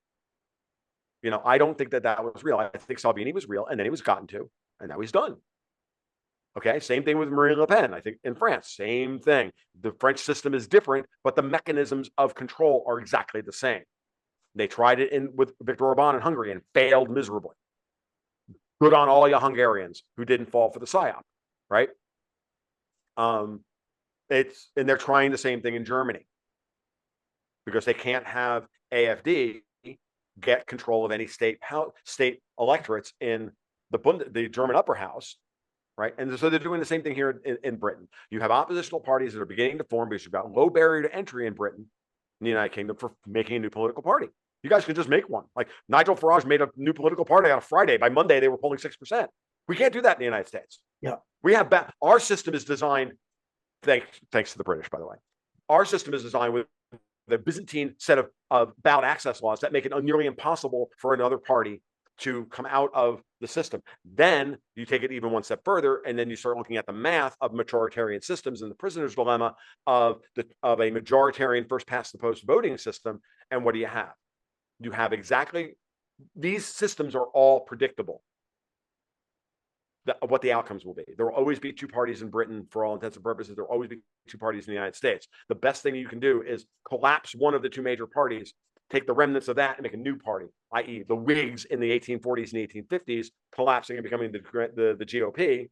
I don't think that was real. I think Salvini was real, and then he was gotten to, and now he's done. Okay, same thing with Marine Le Pen. I think in France, same thing. The French system is different, but the mechanisms of control are exactly the same. They tried it with Viktor Orban in Hungary and failed miserably. Good on all you Hungarians who didn't fall for the psyop, right? And they're trying the same thing in Germany because they can't have AfD get control of any state electorates in the German upper house, right? And so they're doing the same thing here in Britain. You have oppositional parties that are beginning to form because you've got low barrier to entry in Britain, in the United Kingdom, for making a new political party. You guys can just make one. Like Nigel Farage made a new political party on a Friday. By Monday, they were polling 6%. We can't do that in the United States. Yeah. Our system is designed, thanks to the British, by the way. Our system is designed with the Byzantine set of ballot access laws that make it nearly impossible for another party to come out of the system. Then you take it even one step further, and then you start looking at the math of majoritarian systems and the prisoner's dilemma of a majoritarian first past the post voting system. And what do you have? You have these systems are all predictable. What the outcomes will be. There will always be two parties in Britain for all intents and purposes. There will always be two parties in the United States. The best thing you can do is collapse one of the two major parties, take the remnants of that and make a new party, i.e. the Whigs in the 1840s and 1850s, collapsing and becoming the GOP,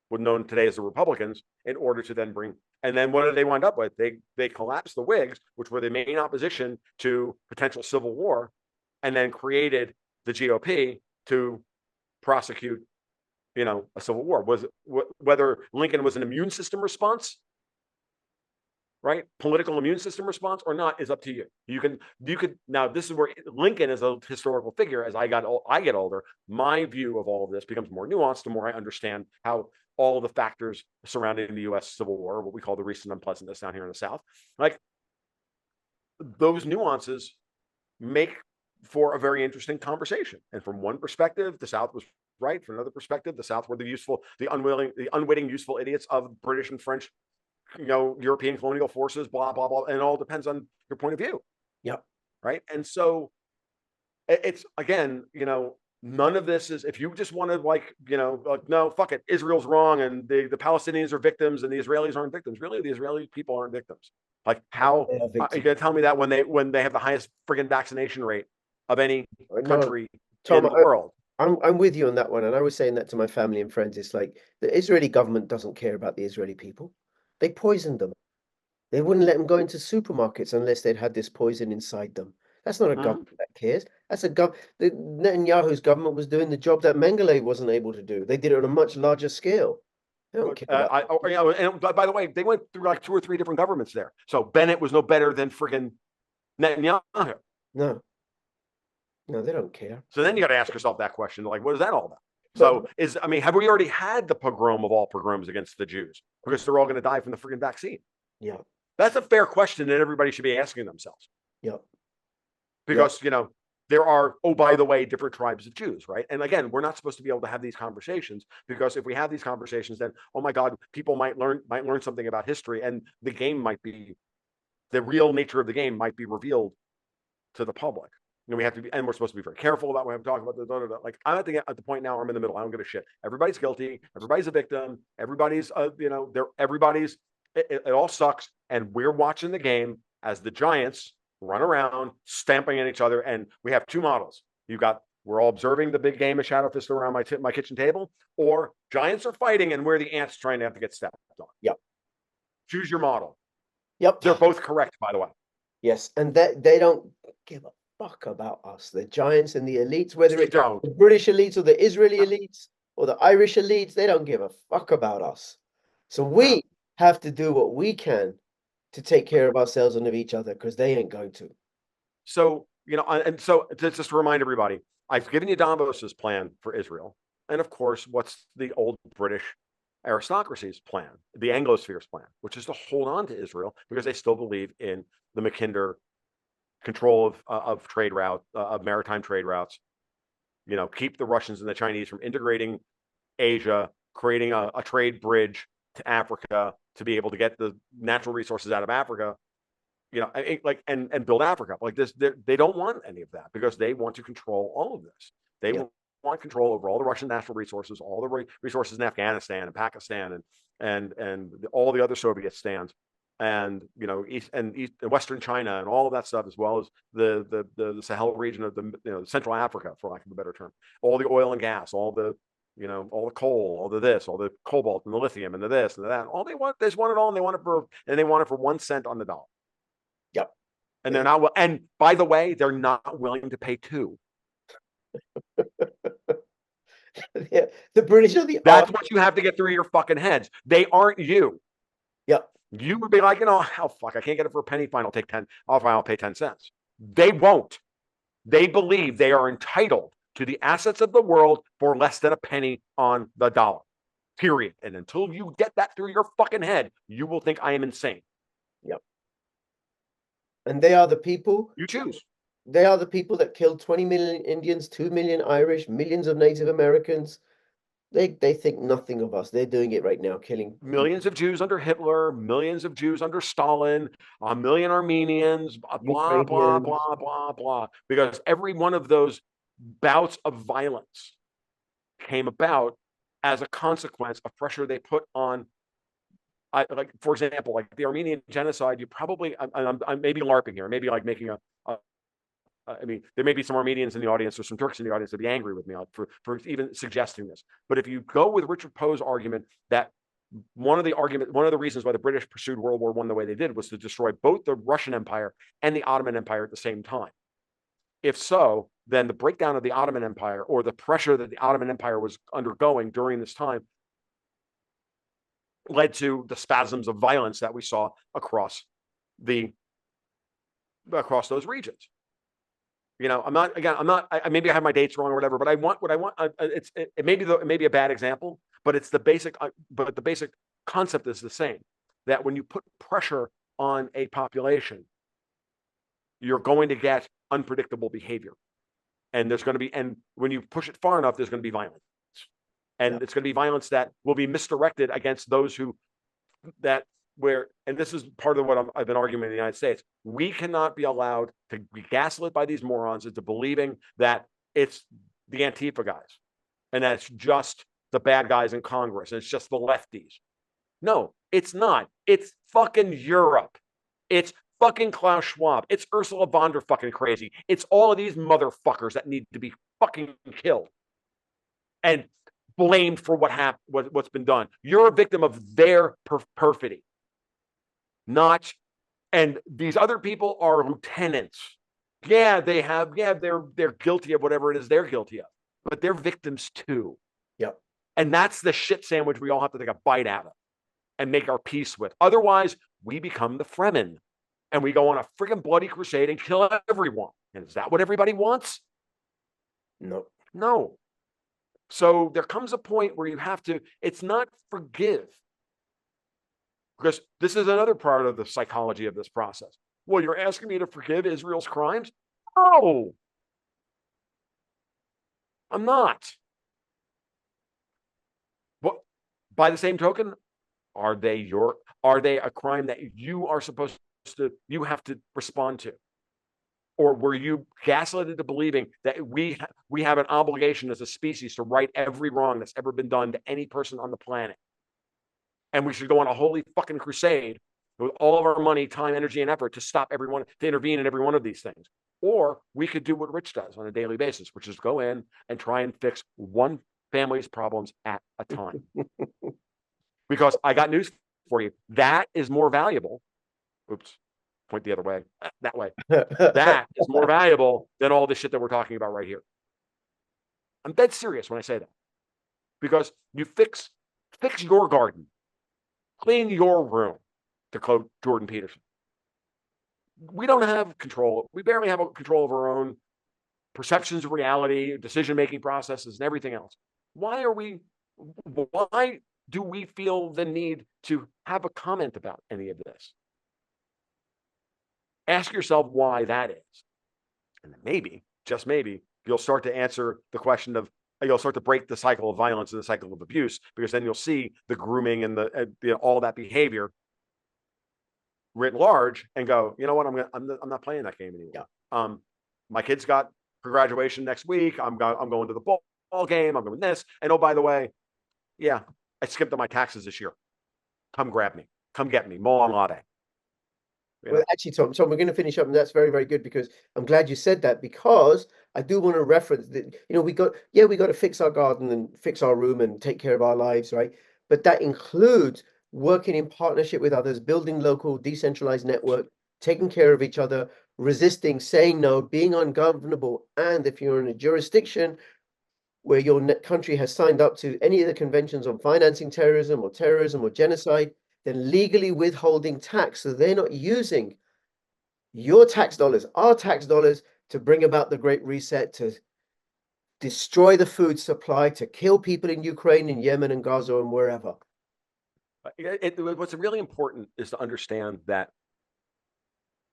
known today as the Republicans, in order to then and then what did they wind up with? They collapsed the Whigs, which were the main opposition to potential civil war, and then created the GOP to prosecute, a civil war. Whether Lincoln was an immune system response, right? Political immune system response or not is up to you. You could now. This is where Lincoln is a historical figure. As I get older, my view of all of this becomes more nuanced the more I understand how all of the factors surrounding the U.S. Civil War, what we call the recent unpleasantness down here in the South, like those nuances make for a very interesting conversation. And from one perspective, the South was right. From another perspective, the South were the unwitting, useful idiots of British and French, European colonial forces, blah, blah, blah. And it all depends on your point of view. Yep. Right. And so it's, again, none of this is, if you just want to no, fuck it, Israel's wrong and the Palestinians are victims and the Israelis aren't victims. Really, the Israeli people aren't victims. Like how are you going to tell me that when they have the highest friggin' vaccination rate of any country in the world? I'm with you on that one, and I was saying that to my family and friends. It's like the Israeli government doesn't care about the Israeli people. They poisoned them. They wouldn't let them go into supermarkets unless they'd had this poison inside them. That's not a Mhm. government that cares. That's a the Netanyahu's government was doing the job that Mengele wasn't able to do. They did it on a much larger scale. They don't care about And by the way, they went through like 2 or 3 different governments there. So Bennett was no better than friggin' Netanyahu. no, no, they don't care. So then you got to ask yourself that question, like, what is that all about? But So I mean, have we already had the pogrom of all pogroms against the Jews because they're all going to die from the friggin' vaccine? yeah, That's a fair question that everybody should be asking themselves yeah, because, there are, oh, by the way, different tribes of Jews, right? And again, we're not supposed to be able to have these conversations because if we have these conversations, then, oh my God, people might learn something about history and the real nature of the game might be revealed to the public. We have to be, and we're supposed to be very careful about when I'm talking about the. Like I'm at the point now where I'm in the middle. I don't give a shit. Everybody's guilty. Everybody's a victim. Everybody's, everybody's. It all sucks, and we're watching the game as the Giants run around stamping at each other. And we have 2 models. We're all observing the big game of Shadow Fist around my kitchen table, or Giants are fighting, and we're the ants trying to have to get stepped on. yep, Choose your model. yep. They're both correct, by the way. Yes, and they don't give a fuck about us, the giants and the elites, whether They it's don't. the British elites or the Israeli elites or the Irish elites, they don't give a fuck about us. So we have to do what we can to take care of ourselves and of each other because they ain't going to. So, and so just to remind everybody, I've given you Davos's plan for Israel. And of course, what's the old British aristocracy's plan, the Anglosphere's plan, which is to hold on to Israel because they still believe in the Mackinder control of trade route, of maritime trade routes, keep the Russians and the Chinese from integrating Asia, creating a trade bridge to Africa to be able to get the natural resources out of Africa, and build Africa like this. They don't want any of that because they want to control all of this. They want control over all the Russian natural resources, all the resources in Afghanistan and Pakistan and all the other Soviet stands, and East and Western China and all of that stuff, as well as the Sahel region of the Central Africa, for lack of a better term, all the oil and gas, all the all the coal, all the this, all the cobalt and the lithium and the this and the that. All they want, they just want it all, and they want it for 1 cent on the dollar. Yep. And they're not. And by the way, they're not willing to pay 2. Yeah, the British are the That's what you have to get through your fucking heads. They aren't you. Yep. You would be like, oh fuck, I can't get it for a penny. Fine, I'll take 10. I'll pay 10 cents. They won't. They believe they are entitled to the assets of the world for less than a penny on the dollar. Period. And until you get that through your fucking head, you will think I am insane. Yep. And they are the people. You choose. They are the people that killed 20 million Indians, 2 million Irish, millions of Native Americans. They think nothing of us. They're doing it right now, killing millions of Jews under Hitler, millions of Jews under Stalin, a million Armenians, blah, blah, blah, blah, blah. Because every one of those bouts of violence came about as a consequence of pressure they put on. Like, for example, like the Armenian genocide, you probably, I'm maybe LARPing here, maybe like making I mean, there may be some Armenians in the audience or some Turks in the audience that be angry with me for even suggesting this. But if you go with Richard Poe's argument that one of the reasons why the British pursued World War I the way they did was to destroy both the Russian Empire and the Ottoman Empire at the same time. If so, then the breakdown of the Ottoman Empire, or the pressure that the Ottoman Empire was undergoing during this time, led to the spasms of violence that we saw across those regions. Maybe I have my dates wrong or whatever, but it may be a bad example, but it's the basic concept is the same, that when you put pressure on a population, you're going to get unpredictable behavior. And when you push it far enough, there's going to be violence. And it's going to be violence that will be misdirected against those and this is part of what I've been arguing in the United States. We cannot be allowed to be gaslit by these morons into believing that it's the Antifa guys and that it's just the bad guys in Congress and it's just the lefties. No, it's not. It's fucking Europe. It's fucking Klaus Schwab. It's Ursula von der fucking crazy. It's all of these motherfuckers that need to be fucking killed. and blamed for what's been done. You're a victim of their perfidy, not. And these other people are lieutenants. Yeah, they're guilty of whatever it is they're guilty of, but they're victims too. Yep. And that's the shit sandwich we all have to take a bite out of and make our peace with. Otherwise, we become the Fremen and we go on a freaking bloody crusade and kill everyone. And is that what everybody wants? No. No. So there comes a point where you have to, it's not forgive. Because this is another part of the psychology of this process. Well, you're asking me to forgive Israel's crimes? No, I'm not. But by the same token, are they a crime that you are supposed to, you have to respond to? Or were you gaslit into believing that we have an obligation as a species to right every wrong that's ever been done to any person on the planet? And we should go on a holy fucking crusade with all of our money, time, energy, and effort to stop everyone, to intervene in every one of these things. Or we could do what Rich does on a daily basis, which is go in and try and fix one family's problems at a time. Because I got news for you. That is more valuable. Oops, point the other way, that way. That is more valuable than all the shit that we're talking about right here. I'm dead serious when I say that. Because you fix your garden. Clean your room, to quote Jordan Peterson. We don't have control. We barely have control of our own perceptions of reality, decision-making processes, and everything else. Why do we feel the need to have a comment about any of this? Ask yourself why that is. And then maybe, just maybe, you'll start to answer the question of, you'll start to break the cycle of violence and the cycle of abuse, because then you'll see the grooming and all that behavior writ large and go, you know what, I'm not playing that game anymore. Yeah. My kids got for graduation next week. I'm going to the ball game. I'm doing this. And oh, by the way, yeah, I skipped on my taxes this year. Come grab me. Come get me. Molan Lade. Well, actually, Tom, we're going to finish up, and that's very, very good, because I'm glad you said that, because I do want to reference that, we got to fix our garden and fix our room and take care of our lives, right? But that includes working in partnership with others, building local decentralized network, taking care of each other, resisting, saying no, being ungovernable. And if you're in a jurisdiction where your country has signed up to any of the conventions on financing terrorism or genocide, then legally withholding tax, so they're not using your tax dollars, our tax dollars, to bring about the Great Reset, to destroy the food supply, to kill people in Ukraine, in Yemen, and Gaza, and wherever. What's really important is to understand that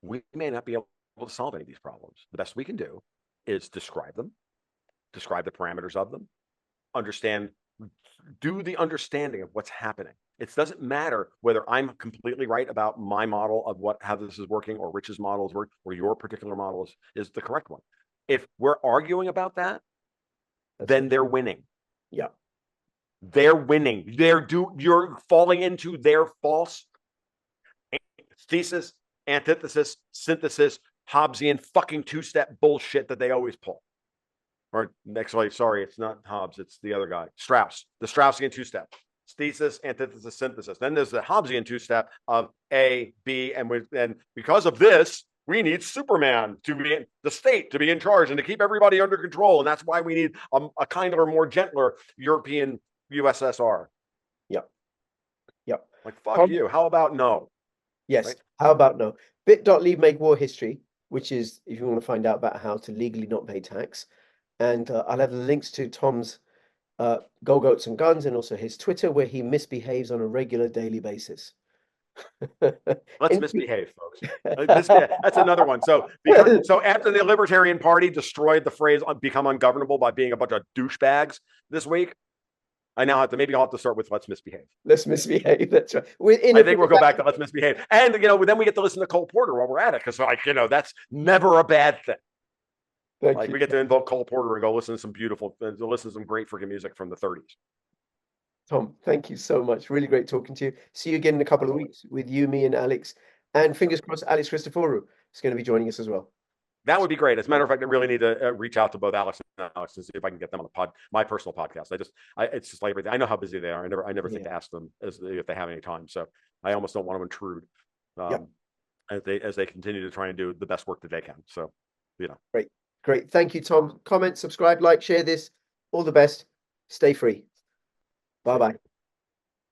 we may not be able to solve any of these problems. The best we can do is describe them, describe the parameters of them, do the understanding of what's happening. It doesn't matter whether I'm completely right about my model of how this is working, or Rich's models work, or your particular model is the correct one. If we're arguing about that, then they're winning. Yeah. They're winning. You're falling into their false thesis, antithesis, synthesis, Hobbesian fucking two-step bullshit that they always pull. Or actually, sorry, it's not Hobbes, it's the other guy, Strauss, the Straussian two-step. Thesis, antithesis, synthesis. Then there's the Hobbesian two-step of A, B, and because of this, we need Superman to be the state to be in charge and to keep everybody under control. And that's why we need a kinder, more gentler European USSR. Yep. Like, fuck you. How about no? Yes. Right? How about no? Bit.ly make war history, which is if you want to find out about how to legally not pay tax. And I'll have the links to Tom's Go Goats and Guns, and also his Twitter, where he misbehaves on a regular daily basis. Let's misbehave, folks. That's another one. So after the Libertarian Party destroyed the phrase "become ungovernable" by being a bunch of douchebags this week, I'll have to start with "let's misbehave." Let's misbehave. That's right. I think we'll go back to "let's misbehave," and then we get to listen to Cole Porter while we're at it, because that's never a bad thing. We get to invoke Cole Porter and go listen to some great freaking music from the 30s. Tom, thank you so much. Really great talking to you. See you again in a couple of weeks with you, me, and Alex. And fingers crossed, Alex Christoforou is going to be joining us as well. That would be great. As a matter of fact, I really need to reach out to both Alex and Alex to see if I can get them on the my personal podcast. It's just like everything. I know how busy they are. I never think to ask them if they have any time. So I almost don't want to intrude as they continue to try and do the best work that they can. So, Great. Thank you, Tom. Comment, subscribe, like, share this. All the best. Stay free. Bye-bye.